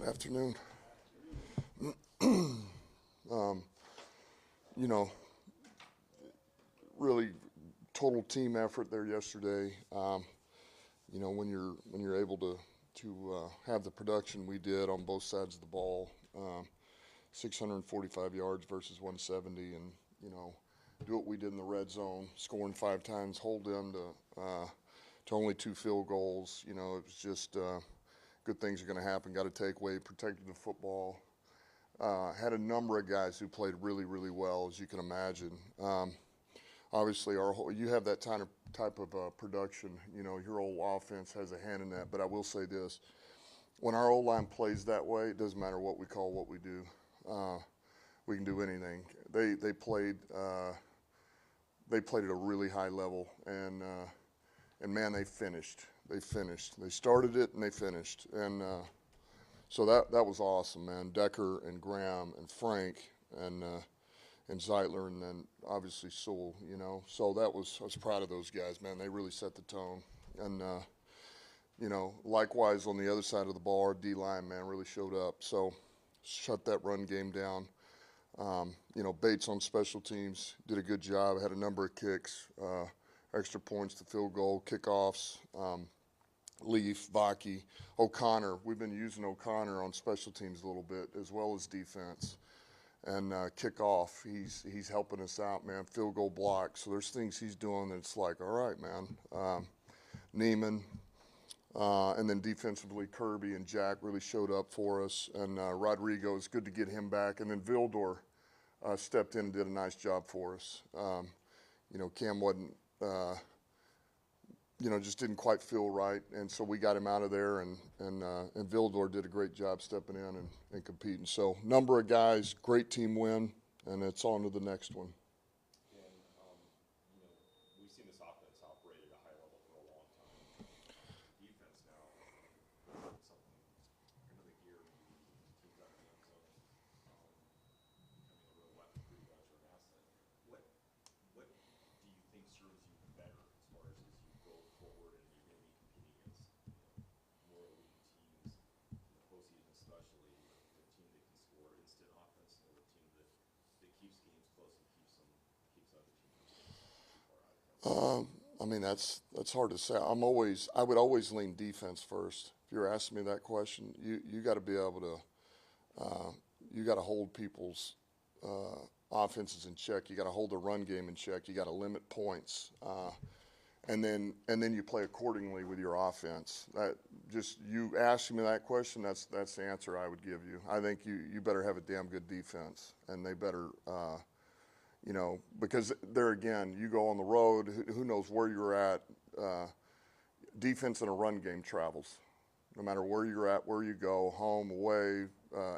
Afternoon. You know, really total team effort there yesterday. When you're able to have the production we did on both sides of the ball, 645 yards versus 170, and do what we did in the red zone, scoring 5 times, hold them to only 2 field goals. It was just good things are going to happen. Got to take away, protected the football. Had a number of guys who played really, really well, as you can imagine. Obviously, you have that type of production. Your old offense has a hand in that. But I will say this: when our O-line plays that way, it doesn't matter what we call what we do. We can do anything. They played at a really high level, and man, they finished. They started it and they finished, and so that was awesome, man. Decker and Graham and Frank and Zeitler, and then obviously Sewell. So I was proud of those guys, man. They really set the tone, and likewise on the other side of the ball, our D-line, man, really showed up. So shut that run game down. Bates on special teams did a good job. Had a number of kicks, extra points to field goal, kickoffs. Leaf, Vaki, O'Connor. We've been using O'Connor on special teams a little bit as well as defense. And kickoff, he's helping us out, man. Field goal block. So there's things he's doing that's like, all right, man. Neiman. And then defensively, Kerby and Jack really showed up for us. And Rodrigo, it's good to get him back. And then Vildor stepped in and did a nice job for us. Cam wasn't, just didn't quite feel right. And so we got him out of there. And Vildor did a great job stepping in and competing. So number of guys, great team win, and it's on to the next one. We've seen this offense operate at a high level for a long time. Defense now, something, another gear, teams out of the end zone, becoming a real weapon for you guys or an asset. What do you think serves you better as far as you go forward and you're going to be competing against more elite teams in the postseason, especially a team that can score instant offense, or a team that keeps games close and keeps other teams too far out of them? That's hard to say. I would always lean defense first. If you're asking me that question, you got to be able to, you got to hold people's offenses in check. You got to hold the run game in check. You got to limit points, and then you play accordingly with your offense. You asking me that question, that's the answer I would give you. I think you better have a damn good defense, and they better. Because there again, you go on the road, who knows where you're at. Defense in a run game travels. No matter where you're at, where you go, home, away,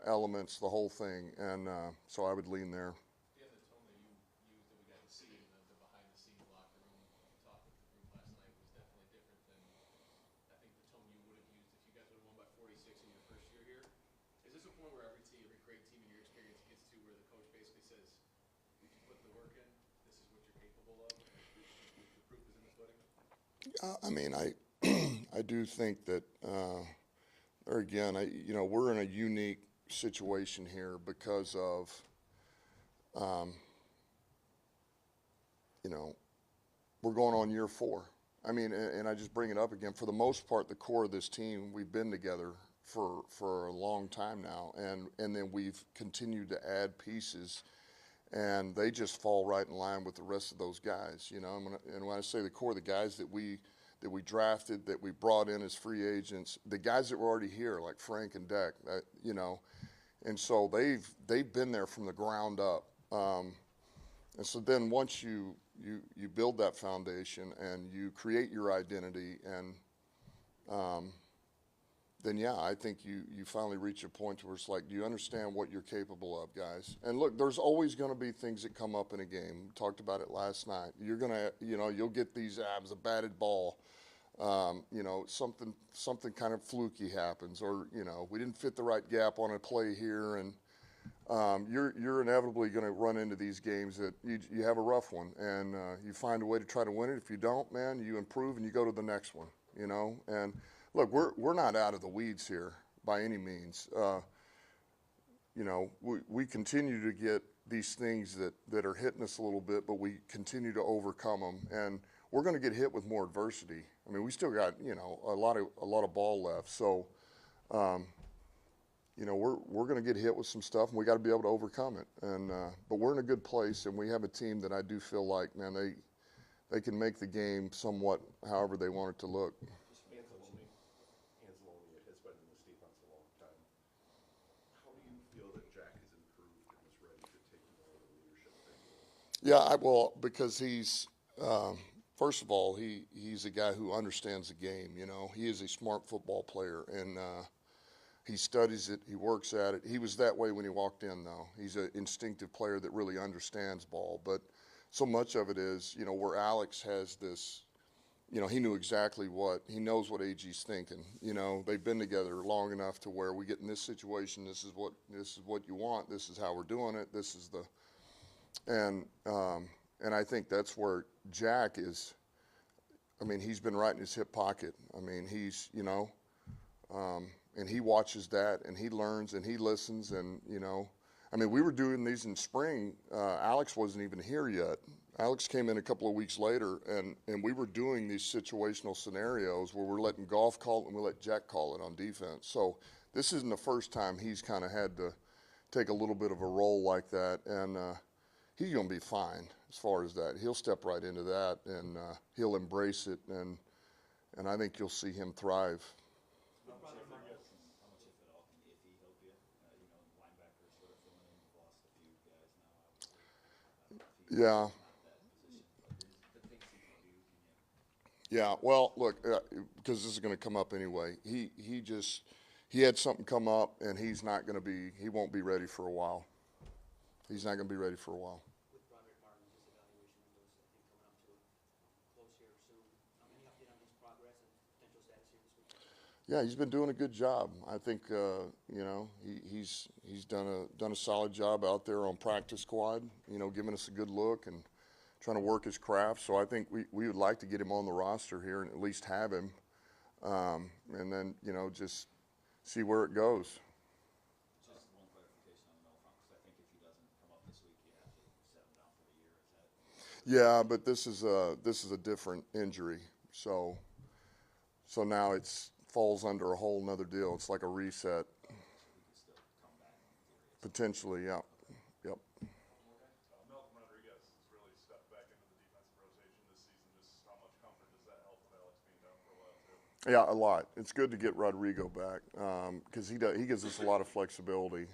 elements, the whole thing. And so I would lean there. Yeah, the tone that you used that we got to see in the behind-the-scenes locker room talk with the group last night was definitely different than I think the tone you would have used if you guys would have won by 46 in your first year here. Is this a point where every great team in your experience gets to where the coach basically says, if you put the work in, this is what you're capable of? The proof is in the pudding? I do think that, or again, we're in a unique situation here because of, we're going on year 4. And I just bring it up again. For the most part, the core of this team, we've been together for a long time now, and then we've continued to add pieces, and they just fall right in line with the rest of those guys. And when I say the core, the guys that we drafted, that we brought in as free agents, the guys that were already here, like Frank and Deck, and so they've been there from the ground up. And so then once you build that foundation and you create your identity, and then I think you finally reach a point where it's like, do you understand what you're capable of, guys? And look, there's always going to be things that come up in a game. We talked about it last night. You're gonna, you'll get these abs, a batted ball, something kind of fluky happens, or we didn't fit the right gap on a play here, and you're inevitably going to run into these games that you have a rough one, and you find a way to try to win it. If you don't, man, you improve and you go to the next one. And look, we're not out of the weeds here. by any means. You know, we continue to get these things that are hitting us a little bit, but we continue to overcome them. And we're going to get hit with more adversity. I mean, we still got, you know, a lot of ball left. So, you know, we're going to get hit with some stuff, and we got to be able to overcome it. And but we're in a good place, and we have a team that I do feel like, man, they can make the game somewhat however they want it to look. Anzalone has been in this defense a long time. How do you feel that Jack has improved and is ready to take more of the leadership thing? Yeah, well, because he's first of all, he's a guy who understands the game. You know, he is a smart football player, and he studies it. He works at it. He was that way when he walked in, though. He's an instinctive player that really understands ball. But so much of it is, you know, where Alex has this. You know, he knew exactly he knows what AG's thinking. You know, they've been together long enough to where we get in this situation. This is what you want. This is how we're doing it. This is the, and I think that's where Jack is. I mean, he's been right in his hip pocket. I mean, he's, you know, and he watches that and he learns and he listens and, you know, I mean, we were doing these in spring. Alex wasn't even here yet. Alex came in a couple of weeks later, and we were doing these situational scenarios where we're letting Goff call it and we let Jack call it on defense. So this isn't the first time he's kind of had to take a little bit of a role like that, and he's going to be fine as far as that. He'll step right into that, and he'll embrace it, and I think you'll see him thrive. How much, if at all, can Iffy help you? You know, linebackers sort of filling in. You've lost a few guys now, obviously. I don't know if he's Yeah. not that position, but the things he can do, can you? Yeah, well, look, because this is going to come up anyway. He had something come up, and he won't be ready for a while. He's not going to be ready for a while. With Roderick Martin's evaluation windows, I think coming up to close here soon. Any update on his progress and potential status here this week? Yeah, he's been doing a good job. I think you know, he's done a solid job out there on practice squad. You know, giving us a good look and trying to work his craft. So I think we would like to get him on the roster here and at least have him, and then, you know, just see where it goes. Just one clarification on the no front, because I think if he doesn't come up this week, you have to set him down for the year. Is that? Yeah, but this is a different injury. So now it's falls under a whole nother deal. It's like a reset. He could still come back in theory. Potentially, yeah. Yep. Malcolm Rodriguez has really stepped back into the defensive rotation this season. Just how much comfort does that help with Alex being down for a while too? Yeah, a lot. It's good to get Rodrigo back because he gives us a lot of flexibility,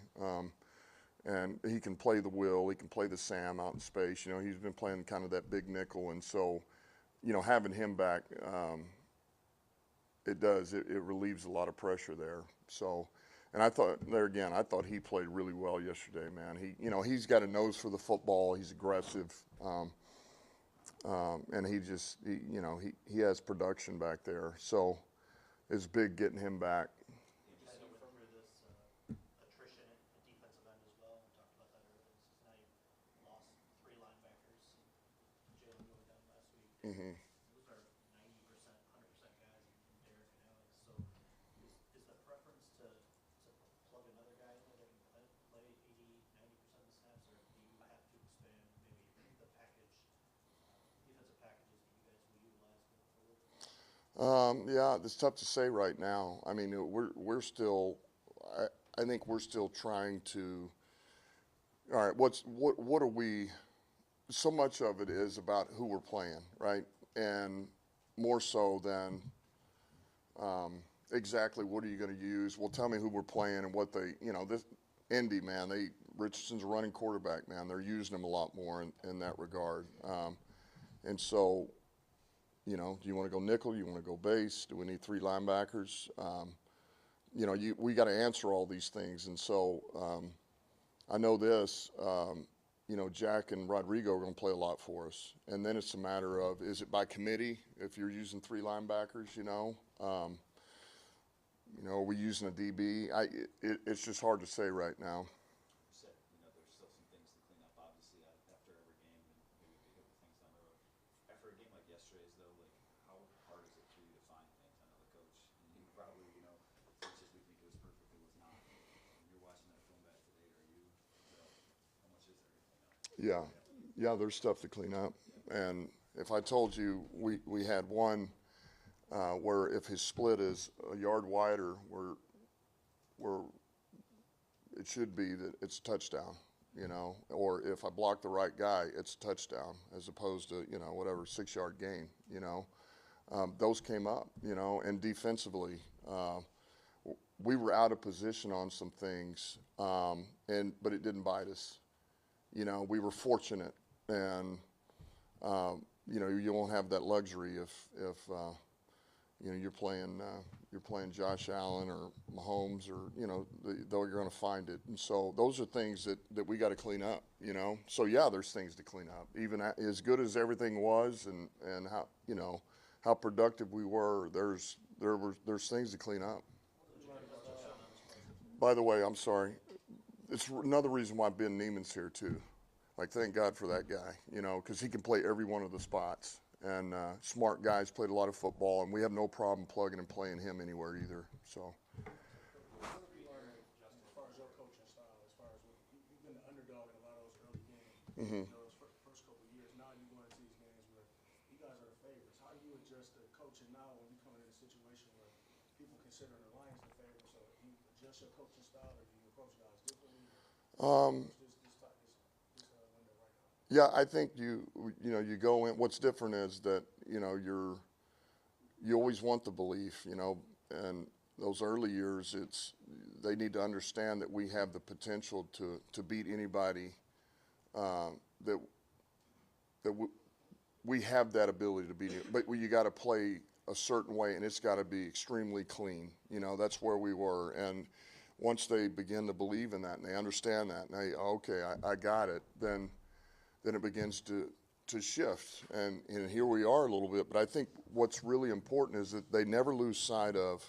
and he can play the will, he can play the Sam out in space. You know, he's been playing kind of that big nickel, and so, you know, having him back, it relieves a lot of pressure there. So, and I thought he played really well yesterday, man. He's got a nose for the football. He's aggressive, and he has production back there. So it's big getting him back. You guys went through this attrition at defensive end as well. We talked about that earlier. Now you lost 3 linebackers. Jalen going down last week. Mm-hmm. Those are 90%, 100% guys from Derek and Alex. So is the preference to plug another guy in there that can play 80, 90% of the snaps, or do you have to expand maybe the package, defensive packages that you guys will utilize going forward? Yeah, it's tough to say right now. I mean, we're still. I think we're still trying to. All right, what are we? So much of it is about who we're playing, right? And more so than exactly what are you going to use. Well, tell me who we're playing and what they. You know, this Indy, man. Richardson's a running quarterback, man. They're using him a lot more in that regard, and so. You know, do you want to go nickel? You want to go base? Do we need 3 linebackers? You know, we got to answer all these things. And so I know this, you know, Jack and Rodrigo are going to play a lot for us. And then it's a matter of, is it by committee if you're using 3 linebackers, you know? Are we using a DB? It's just hard to say right now. You said, you know, there's still some things to clean up, obviously, after every game, and maybe pick up the things down the road. After a game like yesterday's, though, like, how hard is it for you to find things? I know the coach, and he probably, you know, as much as we think it was perfect Yeah, there's stuff to clean up. And if I told you we had one where if his split is a yard wider, where it should be that it's a touchdown, or if I block the right guy, it's a touchdown as opposed to, whatever, 6-yard gain, those came up, and defensively, we were out of position on some things, but it didn't bite us. We were fortunate, and you won't have that luxury if you're playing Josh Allen or Mahomes, or though you're going to find it. And so those are things that we got to clean up. So yeah, there's things to clean up. Even as good as everything was, and how productive we were, there's things to clean up. By the way, I'm sorry. It's another reason why Ben Neiman's here too. Like, thank God for that guy, because he can play every one of the spots. And smart guys, played a lot of football, and we have no problem plugging and playing him anywhere either. So. As far as your coaching style, as far as you've been the underdog in a lot of those early games, those first couple of years. Now you going into these games where you guys are the favorites. How do you adjust the coaching now when you come in a situation where people consider the Lions the favorites? So do you adjust your coaching style, or do you approach guys differently? Yeah, I think you go in. What's different is that you always want the belief, and those early years, they need to understand that we have the potential to beat anybody, that we have that ability to beat it. But you got to play a certain way, and it's got to be extremely clean. That's where we were. And once they begin to believe in that and they understand that, and I got it, then it begins to shift. And here we are a little bit. But I think what's really important is that they never lose sight of,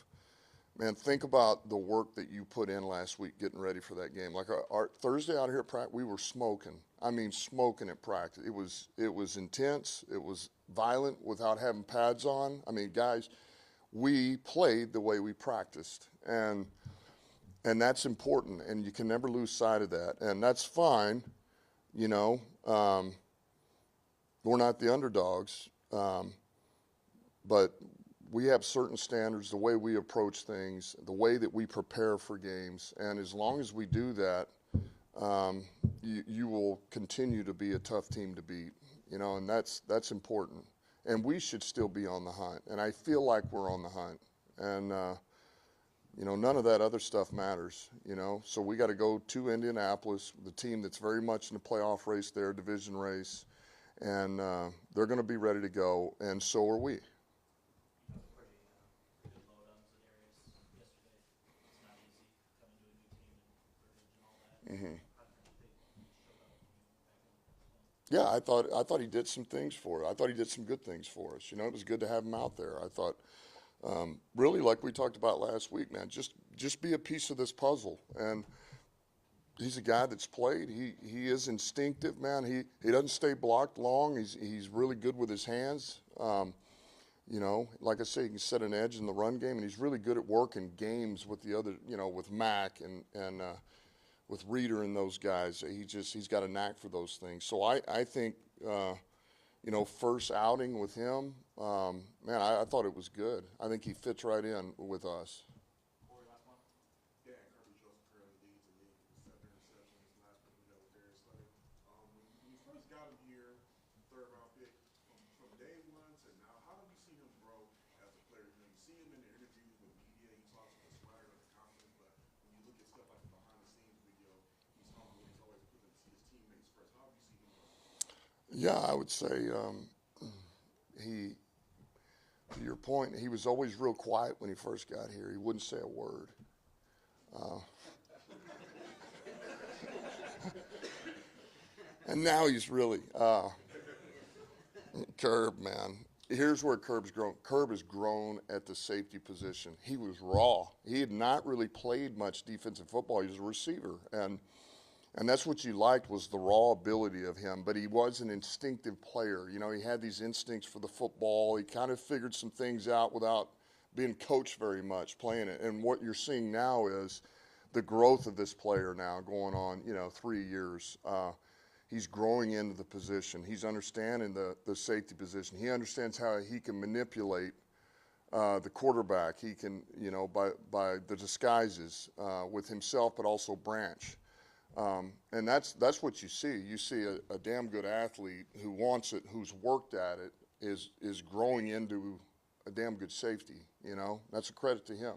man, think about the work that you put in last week getting ready for that game. Like our Thursday out here at practice, we were smoking. I mean, smoking at practice. It was intense. It was violent without having pads on. I mean, guys, we played the way we practiced. And that's important. And you can never lose sight of that. And that's fine. We're not the underdogs, but we have certain standards, the way we approach things, the way that we prepare for games, and as long as we do that, you will continue to be a tough team to beat, and that's important. And we should still be on the hunt, and I feel like we're on the hunt, and none of that other stuff matters, So we got to go to Indianapolis, the team that's very much in the playoff race there, division race, and they're going to be ready to go, and so are we. Pretty good load on Zadarius yesterday. It's not easy coming to a new team and verbiage and all that. How do you think he showed up when you went back in? Yeah, I thought he did some things for it. I thought he did some good things for us. It was good to have him out there. I thought, really, like we talked about last week, man, just be a piece of this puzzle. And he's a guy that's played. He is instinctive, man. He doesn't stay blocked long. He's really good with his hands. Like I say, he can set an edge in the run game, and he's really good at working games with the other, with Mack and with Reeder and those guys. He's got a knack for those things. So I think, first outing with him, man, I thought it was good. I think he fits right in with us. Corey, last one. Yeah, and Kerby Joseph currently leads the league with 7 interceptions. Last week we got with Darius Slay. When you first got him here, 3rd-round pick, from day one to now, how have you seen him grow as a player? You see him in the interviews with media, he talks with the swagger and the confidence, but when you look at stuff like the behind-the-scenes video, he's humble. He's always putting his teammates first. How have you seen him grow? Yeah, I would say to your point, he was always real quiet when he first got here. He wouldn't say a word. And now he's really, Kerb, man. Here's where Kerb's grown. Kerb has grown at the safety position. He was raw. He had not really played much defensive football. He was a receiver. And that's what you liked, was the raw ability of him. But he was an instinctive player. He had these instincts for the football. He kind of figured some things out without being coached very much, playing it. And what you're seeing now is the growth of this player now going on, 3 years. He's growing into the position. He's understanding the safety position. He understands how he can manipulate the quarterback. He can, you know, by the disguises with himself, but also Branch. And that's what you see. You see a damn good athlete who wants it, who's worked at it, is growing into a damn good safety. You know, that's a credit to him.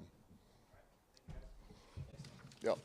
Yep.